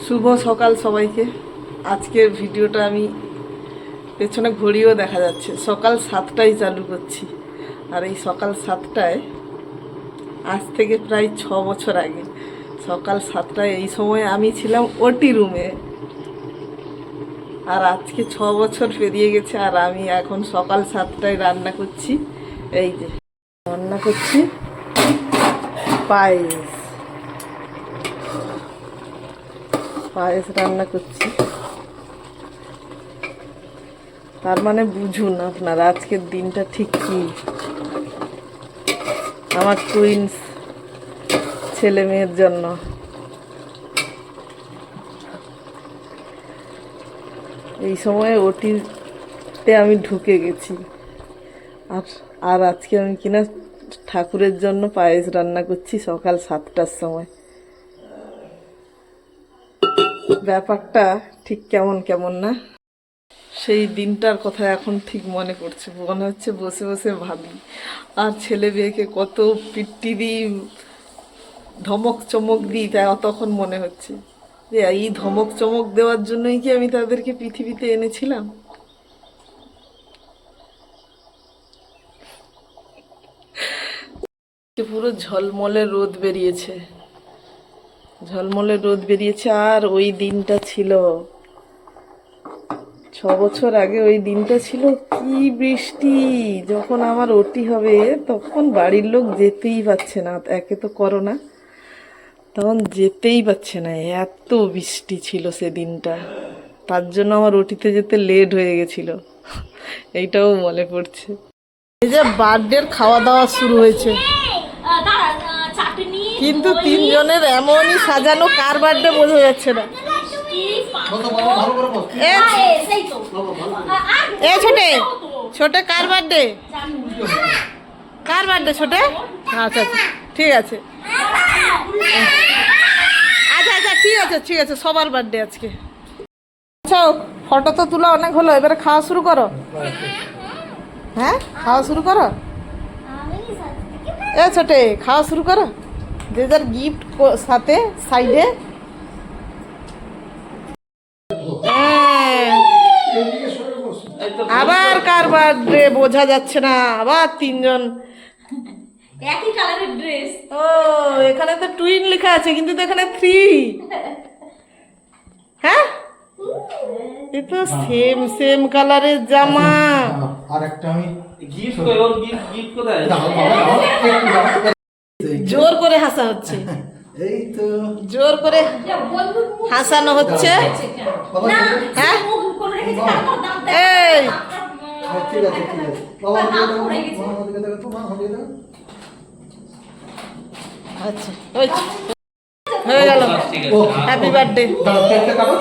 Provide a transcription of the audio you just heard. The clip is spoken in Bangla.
শুভ সকাল সবাইকে। আজকের ভিডিওটা আমি পেছনে ঘড়িও দেখা যাচ্ছে, সকাল 7টায় চালু করছি। আর এই সকাল 7টায় আজ থেকে প্রায় 6 বছর আগে সকাল 7টায় এই সময় আমি ছিলাম ওটি রুমে। আর আজকে 6 বছর পেরিয়ে গেছে, আর আমি এখন সকাল 7টায় রান্না করছি। এই যে রান্না করছি পায়েস রান্না করছি। তার মানে বুঝুন আপনারা আজকের দিনটা ঠিক কি। আমার টুইন্স ছেলে মেয়ের জন্য এই সময়ে ওটিতে আমি ঢুকে গেছি। আর আজকে আমি কিনা ঠাকুরের জন্য পায়েস রান্না করছি সকাল 7টার সময়। ব্যাপারটা ঠিক কেমন কেমন না? সেই দিনটার কথা এখন ঠিক মনে পড়ছে, মনে হচ্ছে বসে বসে ভাবি। আর ছেলে মেয়েকে কত পিট্টি দিই, ধমক চমক দিই, তাই তখন মনে হচ্ছে যে এই ধমক চমক দেওয়ার জন্যই কি আমি তাদেরকে পৃথিবীতে এনেছিলাম। পুরো ঝলমলে রোদ বেরিয়েছে, আর ওই দিনটা ছিল 6 বছর আগে। ওই দিনটা ছিল কি বৃষ্টি। যখন আমার ওটি হবে তখন বাড়ির লোক যেতেই পারছে না, একে তো করোনা, তখন যেতেই পারছে না, এত বৃষ্টি ছিল সেদিনটা। তার জন্য আমার ওটিতে যেতে লেট হয়ে গেছিল, এইটাও মনে পড়ছে। এই যে বার্থডের খাওয়া দাওয়া শুরু হয়েছে, কিন্তু 3 জনের এমনই সাজানো, কার বার্থডে বোঝা যাচ্ছে না। ছোটে কার বার্থডে? ছোটে? আচ্ছা ঠিক আছে, ঠিক আছে সবার বার্থডে আজকে। আচ্ছা ফটো তো তোলা অনেক হলো, এবারে খাওয়া শুরু করো। হ্যাঁ খাওয়া শুরু করো, ছোটে খাওয়া শুরু করো। যে যার গিফট সাথে সাইডে। আবার কার বার্থডে বোঝা যাচ্ছে না, আবার 3 জন একই কালারের ড্রেস। ও এখানে তো টুইন লেখা আছে, কিন্তু তো এখানে 3। হ্যাঁ এ তো সেম কালারের জামা। আর একটা আমি গিফট কই, ওর গিফট কোথায়? জোর করে হাসা হচ্ছে, এই তো জোর করে হাসানো হচ্ছে। হ্যাঁ এই ঠিক আছে বাবা দিকে দেখো তো, মা দিকে দেখো। আচ্ছা হয়ে গেল, হ্যাপি বার্থডে। দাও একটা কাটো।